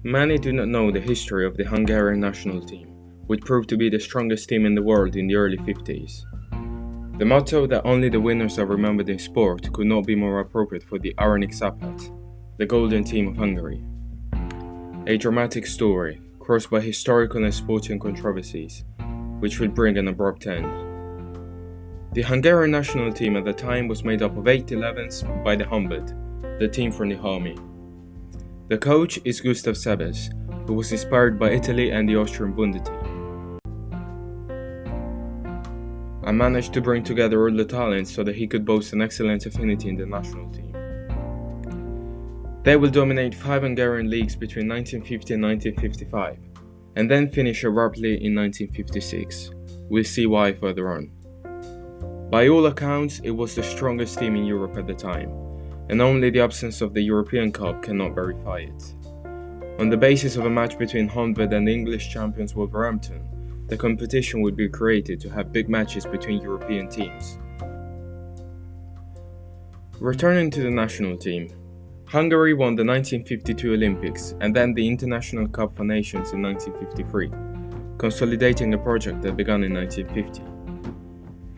Many do not know the history of the Hungarian national team, which proved to be the strongest team in the world in the early 50s. The motto that only the winners are remembered in sport could not be more appropriate for the Aranyik Csapat, the golden team of Hungary. A dramatic story, crossed by historical and sporting controversies, which would bring an abrupt end. The Hungarian national team at the time was made up of 8 11s by the Honved, the team from the army. The coach is Gustav Sebes, who was inspired by Italy and the Austrian Bunde team, and managed to bring together all the talents so that he could boast an excellent affinity in the national team. They will dominate 5 Hungarian leagues between 1950 and 1955, and then finish abruptly in 1956. We'll see why further on. By all accounts, it was the strongest team in Europe at the time, and only the absence of the European Cup cannot verify it. On the basis of a match between Honved and the English champions Wolverhampton, the competition would be created to have big matches between European teams. Returning to the national team, Hungary won the 1952 Olympics and then the International Cup for Nations in 1953, consolidating a project that began in 1950.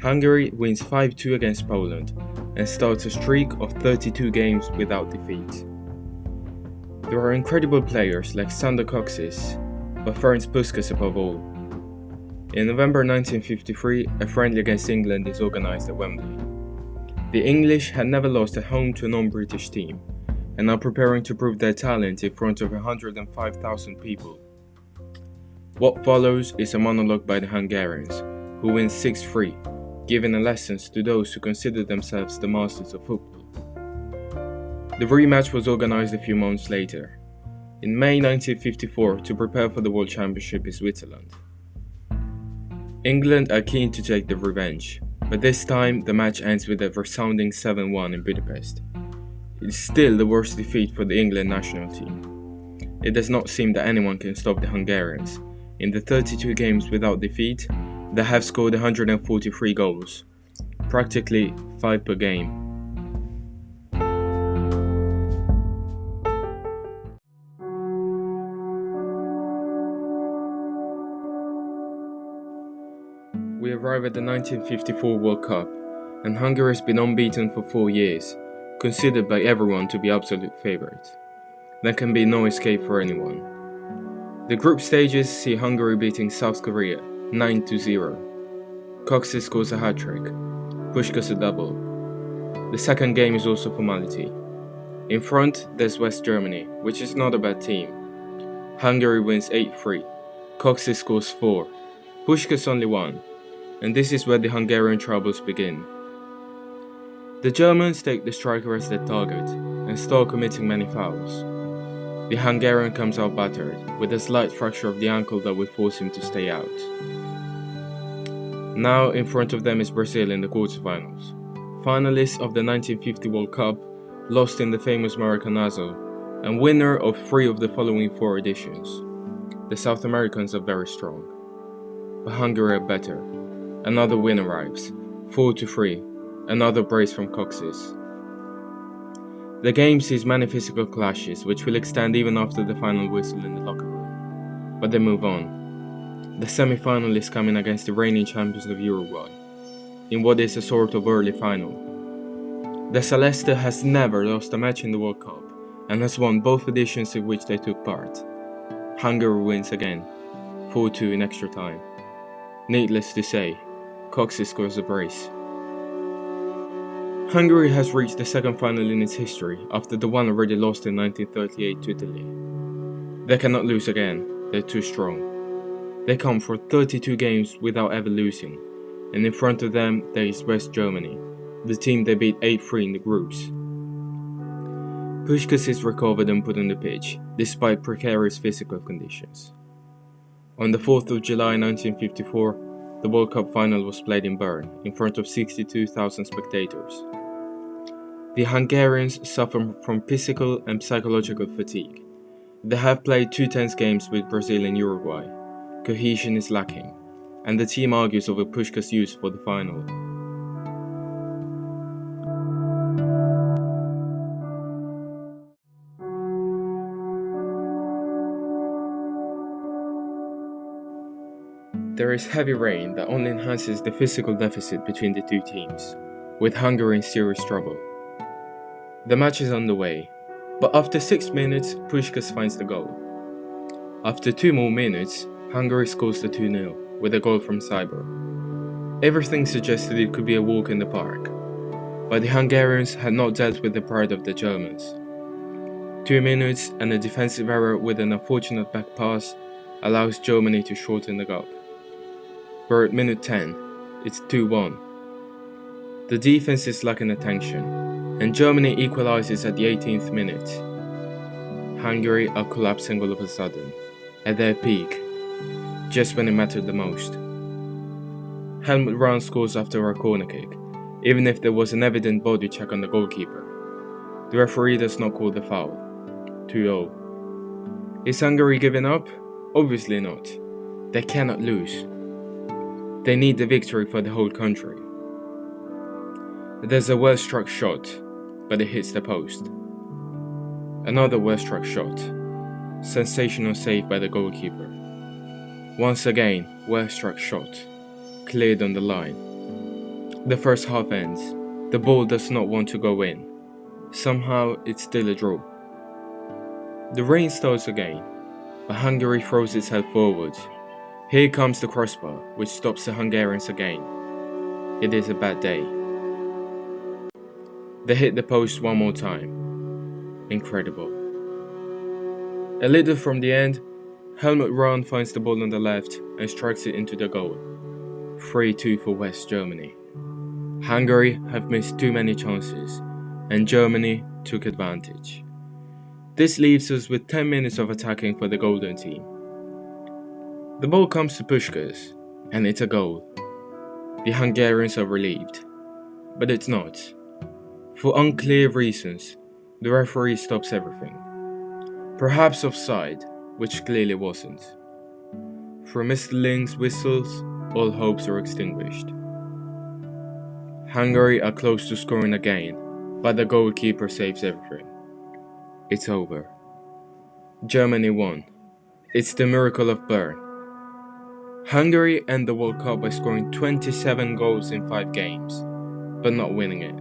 Hungary wins 5-2 against Poland and starts a streak of 32 games without defeat. There are incredible players like Sander Kocsis, but Ferenc Puskás above all. In November 1953, a friendly against England is organised at Wembley. The English had never lost at home to a non-British team, and are preparing to prove their talent in front of 105,000 people. What follows is a monologue by the Hungarians, who win 6-3, giving a lesson to those who consider themselves the masters of football. The rematch was organised a few months later, in May 1954, to prepare for the World Championship in Switzerland. England are keen to take the revenge, but this time the match ends with a resounding 7-1 in Budapest. It is still the worst defeat for the England national team. It does not seem that anyone can stop the Hungarians. In the 32 games without defeat, they have scored 143 goals, practically 5 per game. We arrive at the 1954 World Cup, and Hungary has been unbeaten for 4 years, considered by everyone to be absolute favourite. There can be no escape for anyone. The group stages see Hungary beating South Korea 9-0. Kocsis scores a hat-trick, Puskás a double. The second game is also formality. In front, there's West Germany, which is not a bad team. Hungary wins 8-3. Kocsis scores 4. Puskás only 1. And this is where the Hungarian troubles begin. The Germans take the striker as their target and start committing many fouls. The Hungarian comes out battered, with a slight fracture of the ankle that will force him to stay out. Now in front of them is Brazil in the quarterfinals, finalists of the 1950 World Cup, lost in the famous Maracanazo, and winner of 3 of the following 4 editions. The South Americans are very strong, but Hungary are better. Another win arrives, 4-3, another brace from Kocsis. The game sees many physical clashes, which will extend even after the final whistle in the locker room. But they move on. The semi-finalists come in against the reigning champions of Uruguay, in what is a sort of early final. The Celeste has never lost a match in the World Cup, and has won both editions in which they took part. Hungary wins again, 4-2 in extra time. Needless to say, Kocsis scores a brace. Hungary has reached the second final in its history after the one already lost in 1938 to Italy. They cannot lose again, they're too strong. They come for 32 games without ever losing, and in front of them there is West Germany, the team they beat 8-3 in the groups. Puskás is recovered and put on the pitch, despite precarious physical conditions. On the 4th of July 1954, the World Cup final was played in Bern, in front of 62,000 spectators. The Hungarians suffer from physical and psychological fatigue. They have played 2 tense games with Brazil and Uruguay. Cohesion is lacking, and the team argues over Puskás' use for the final. There is heavy rain that only enhances the physical deficit between the two teams, with Hungary in serious trouble. The match is underway, but after 6 minutes, Puskás finds the goal. After 2 more minutes, Hungary scores the 2-0 with a goal from Cyber. Everything suggested it could be a walk in the park, but the Hungarians had not dealt with the pride of the Germans. 2 minutes and a defensive error with an unfortunate back pass allows Germany to shorten the gap. We're at minute 10, it's 2-1. The defense is lacking attention, and Germany equalizes at the 18th minute. Hungary are collapsing all of a sudden, at their peak, just when it mattered the most. Helmut Rahn scores after a corner kick, even if there was an evident body check on the goalkeeper. The referee does not call the foul. 2-0. Is Hungary giving up? Obviously not. They cannot lose. They need the victory for the whole country. There's a well-struck shot, but it hits the post. Another well-struck shot. Sensational save by the goalkeeper. Once again, well-struck shot. Cleared on the line. The first half ends. The ball does not want to go in. Somehow, it's still a draw. The rain starts again, but Hungary throws itself forward. Here comes the crossbar, which stops the Hungarians again. It is a bad day. They hit the post one more time. Incredible. A little from the end, Helmut Rahn finds the ball on the left and strikes it into the goal. 3-2 for West Germany. Hungary have missed too many chances, and Germany took advantage. This leaves us with 10 minutes of attacking for the Golden Team. The ball comes to Puskás, and it's a goal. The Hungarians are relieved, but it's not. For unclear reasons, the referee stops everything. Perhaps offside, which clearly wasn't. From Mr. Ling's whistles, all hopes are extinguished. Hungary are close to scoring again, but the goalkeeper saves everything. It's over. Germany won. It's the miracle of Bern. Hungary end the World Cup by scoring 27 goals in 5 games, but not winning it.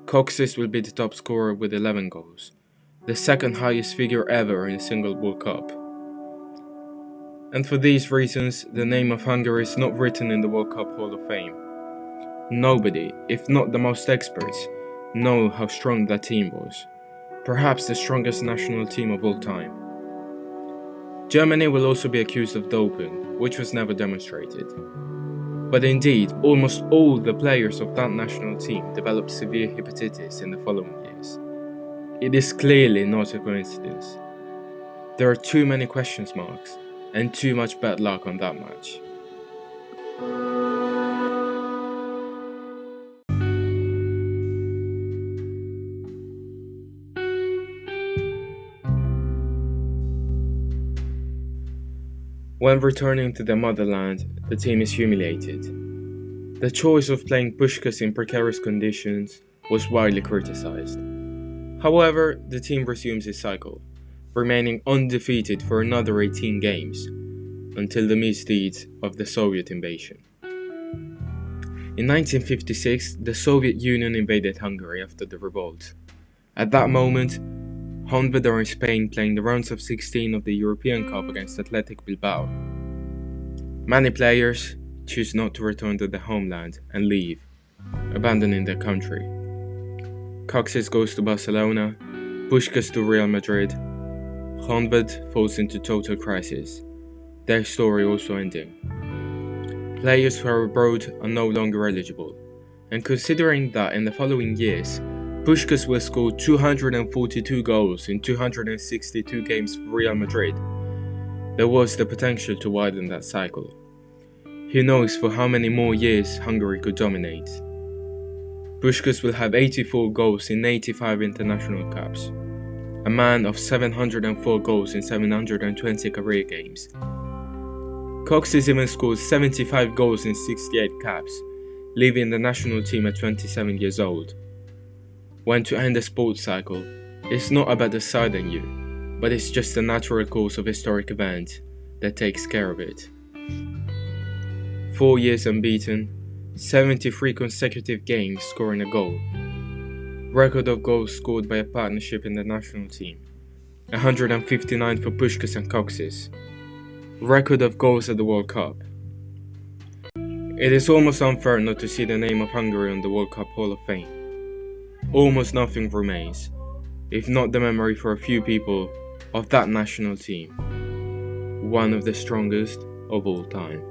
Coxis will be the top scorer with 11 goals, the second highest figure ever in a single World Cup. And for these reasons, the name of Hungary is not written in the World Cup Hall of Fame. Nobody, if not the most experts, know how strong that team was. Perhaps the strongest national team of all time. Germany will also be accused of doping, which was never demonstrated. But indeed, almost all the players of that national team developed severe hepatitis in the following years. It is clearly not a coincidence. There are too many question marks, and too much bad luck on that match. When returning to their motherland, the team is humiliated. The choice of playing Puskás in precarious conditions was widely criticized. However, the team resumes its cycle, remaining undefeated for another 18 games, until the misdeeds of the Soviet invasion. In 1956, the Soviet Union invaded Hungary after the revolt. At that moment, Honved are in Spain playing the rounds of 16 of the European Cup against Athletic Bilbao. Many players choose not to return to their homeland and leave, abandoning their country. Coxis goes to Barcelona, Puskás to Real Madrid. Honved falls into total crisis, their story also ending. Players who are abroad are no longer eligible, and considering that in the following years, Puskás will score 242 goals in 262 games for Real Madrid, there was the potential to widen that cycle. Who knows for how many more years Hungary could dominate. Puskás will have 84 goals in 85 international caps, a man of 704 goals in 720 career games. Coxis even scored 75 goals in 68 caps, leaving the national team at 27 years old. When to end a sports cycle, it's not about deciding you, but it's just the natural course of historic events that takes care of it. 4 years unbeaten, 73 consecutive games scoring a goal. Record of goals scored by a partnership in the national team, 159 for Puskás and Kocsis. Record of goals at the World Cup. It is almost unfair not to see the name of Hungary on the World Cup Hall of Fame. Almost nothing remains, if not the memory for a few people, of that national team, one of the strongest of all time.